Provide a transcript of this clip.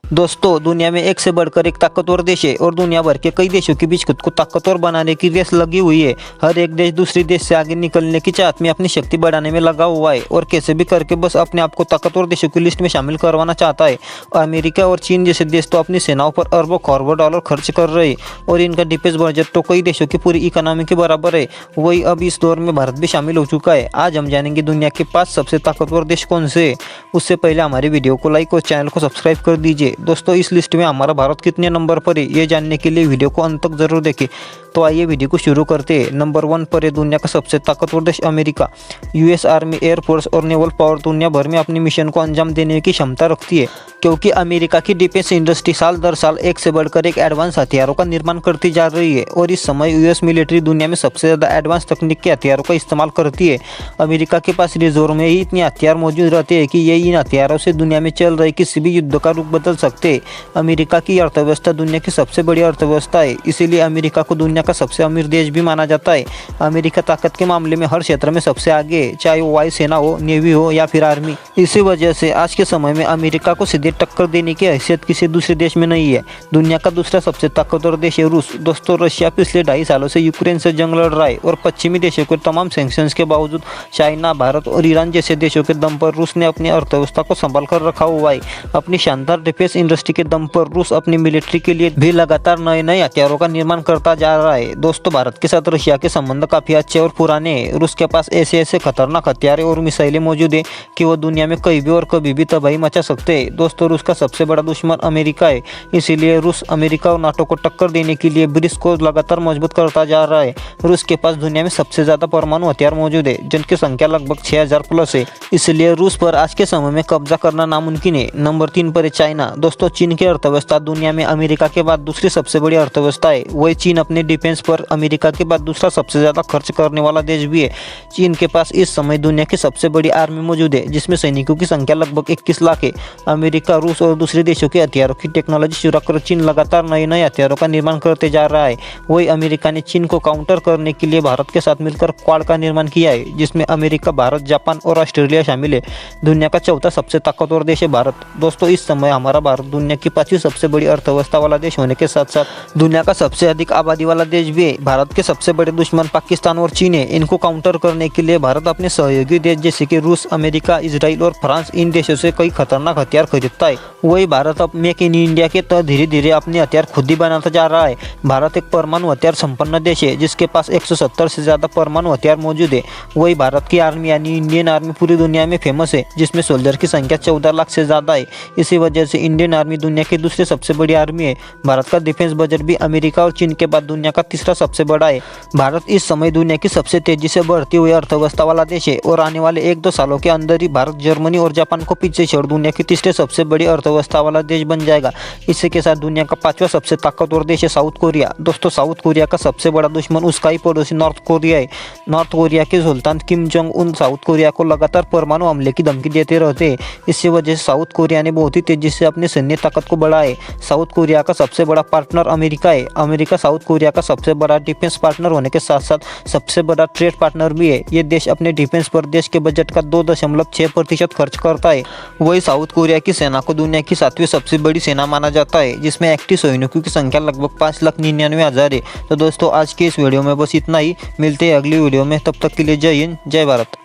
दोस्तों, दुनिया में एक से बढ़कर एक ताकतवर देश है और दुनिया भर के कई देशों के बीच खुद को ताकतवर बनाने की रेस लगी हुई है। हर एक देश दूसरी देश से आगे निकलने की चाहत में अपनी शक्ति बढ़ाने में लगा हुआ है और कैसे भी करके बस अपने आप को ताकतवर देशों की लिस्ट में शामिल करवाना चाहता है। अमेरिका और चीन जैसे देश तो अपनी सेनाओं पर अरबों खरबों डॉलर खर्च कर रहे हैं और इनका डिफेंस बजट तो कई देशों की पूरी इकोनॉमी के बराबर है। वही अब इस दौर में भारत भी शामिल हो चुका है। आज हम जानेंगे दुनिया के 5 सबसे ताकतवर देश कौन से। उससे पहले हमारी वीडियो को लाइक और चैनल को सब्सक्राइब कर दीजिए। दोस्तों, इस लिस्ट में हमारा भारत कितने नंबर पर है ये जानने के लिए वीडियो को अंत तक जरूर देखें। तो आइए वीडियो को शुरू करते हैं। नंबर 1 पर है दुनिया का सबसे ताकतवर देश अमेरिका। यूएस आर्मी, एयरफोर्स और नेवल पावर दुनिया भर में अपनी मिशन को अंजाम देने की क्षमता रखती है, क्योंकि अमेरिका की डिफेंस इंडस्ट्री साल दर साल एक से बढ़कर एक एडवांस हथियारों का निर्माण करती जा रही है और इस समय यूएस मिलिट्री दुनिया में सबसे ज़्यादा एडवांस तकनीक के हथियारों का इस्तेमाल करती है। अमेरिका के पास रिजर्व में ही इतने हथियार मौजूद रहते हैं कि ये इन हथियारों से दुनिया में चल रहे किसी भी युद्ध का रूप बदल सकते हैं। अमेरिका की अर्थव्यवस्था दुनिया की सबसे बड़ी अर्थव्यवस्था है, इसीलिए अमेरिका को दुनिया का सबसे अमीर देश भी माना जाता है। अमेरिका ताकत के मामले में हर क्षेत्र में सबसे आगे है, चाहे वो वायुसेना हो, नेवी हो या फिर आर्मी। इसी वजह से आज के समय में अमेरिका को सीधे टक्कर देने की हैसियत किसी दूसरे देश में नहीं है। दुनिया का दूसरा सबसे ताकतवर देश है रूस। दोस्तों, रशिया पिछले 2.5 सालों से यूक्रेन से जंग लड़ रहा है और पश्चिमी देशों के तमाम सैंक्शंस के बावजूद चाइना, भारत और ईरान जैसे देशों के दम पर रूस ने अपनी अर्थव्यवस्था को संभाल कर रखा हुआ है। अपनी शानदार डिफेंस इंडस्ट्री के दम पर रूस अपनी मिलिट्री के लिए भी लगातार नए नए हथियारों का निर्माण करता जा रहा है। दोस्तों, भारत के साथ रशिया के संबंध काफी अच्छे और पुराने हैं। रूस के पास ऐसे ऐसे खतरनाक हथियार और मिसाइलें मौजूद है कि वो दुनिया में कहीं भी और कभी भी तबाही मचा सकते हैं। दोस्तों, रूस का सबसे बड़ा दुश्मन अमेरिका है, इसीलिए रूस अमेरिका और नाटो को टक्कर देने के लिए ब्रिक्स को लगातार मजबूत करता जा रहा है। रूस के पास दुनिया में सबसे ज्यादा परमाणु हथियार मौजूद है, जिनकी संख्या लगभग 6000 प्लस है, इसलिए रूस पर आज के समय में कब्जा करना नामुमकिन है। नंबर 3 पर है चाइना। दोस्तों, चीन की अर्थव्यवस्था दुनिया में अमेरिका के बाद दूसरी सबसे बड़ी अर्थव्यवस्था है। वही चीन अपने डिफेंस पर अमेरिका के बाद दूसरा सबसे ज्यादा खर्च करने वाला देश भी है। चीन के पास इस समय दुनिया की सबसे बड़ी आर्मी मौजूद है, जिसमें सैनिकों की संख्या लगभग 21 लाख है। अमेरिका, रूस और दूसरे देशों के हथियारों की टेक्नोलॉजी चुरा कर चीन लगातार नए नए हथियारों का निर्माण करते जा रहा है। वही अमेरिका ने चीन को काउंटर करने के लिए भारत के साथ मिलकर क्वाड का निर्माण किया है, जिसमें अमेरिका, भारत, जापान और ऑस्ट्रेलिया शामिल है। दुनिया का चौथा सबसे ताकतवर देश है भारत। दोस्तों, इस समय हमारा भारत दुनिया की 5वीं सबसे बड़ी अर्थव्यवस्था वाला देश होने के साथ साथ दुनिया का सबसे अधिक आबादी वाला देश भी है। भारत के सबसे बड़े दुश्मन पाकिस्तान और चीन है। इनको काउंटर करने के लिए भारत अपने सहयोगी देश जैसे कि रूस, अमेरिका, इजराइल और फ्रांस, इन देशों से कई खतरनाक हथियार खरीदता है। वही भारत अब मेक इन इंडिया के तहत धीरे धीरे अपने हथियार खुद ही बनाता जा रहा है। भारत एक परमाणु हथियार संपन्न देश है, जिसके पास 170 से ज्यादा परमाणु हथियार मौजूद है। वही भारत की आर्मी यानी इंडियन आर्मी पूरी दुनिया में फेमस है, जिसमें सोल्जर की संख्या 14 लाख से ज्यादा है। इसी वजह से इंडियन आर्मी दुनिया की दूसरी सबसे बड़ी आर्मी है। भारत का डिफेंस बजट भी अमेरिका और चीन के बाद दुनिया का तीसरा सबसे बड़ा है। भारत इस समय दुनिया की सबसे तेजी से बढ़ती हुई अर्थव्यवस्था वाला देश है और आने वाले 1-2 सालों के अंदर ही भारत जर्मनी और जापान को पीछे छोड़ दुनिया की तीसरे सबसे बड़ी अर्थव्यवस्था वाला देश बन जाएगा। इसी के साथ दुनिया का 5वां सबसे ताकतवर देश है साउथ कोरिया। दोस्तों, साउथ कोरिया का सबसे बड़ा दुश्मन उसका ही पड़ोसी नॉर्थ कोरिया है। नॉर्थ कोरिया के सुल्तान Kim Jong Un South Korea को लगातार परमाणु हमले की धमकी देते रहते हैं। इसी वजह से साउथ कोरिया ने बहुत ही तेजी से अपनी सैन्य ताकत को बढ़ाया है। साउथ कोरिया का सबसे बड़ा पार्टनर अमेरिका है। अमेरिका साउथ कोरिया का सबसे बड़ा डिफेंस पार्टनर होने के साथ साथ सबसे बड़ा ट्रेड पार्टनर भी है। ये देश अपने डिफेंस पर देश के बजट का 2.6% खर्च करता है। वही साउथ कोरिया की सेना को दुनिया की 7वीं सबसे बड़ी सेना माना जाता है, जिसमें एक्टिव सैनिकों की संख्या लगभग 5,99,000 है। तो दोस्तों, आज के इस वीडियो में बस इतना ही। मिलते हैं अगली वीडियो में, तब तक के लिए जय हिंद, जय भारत।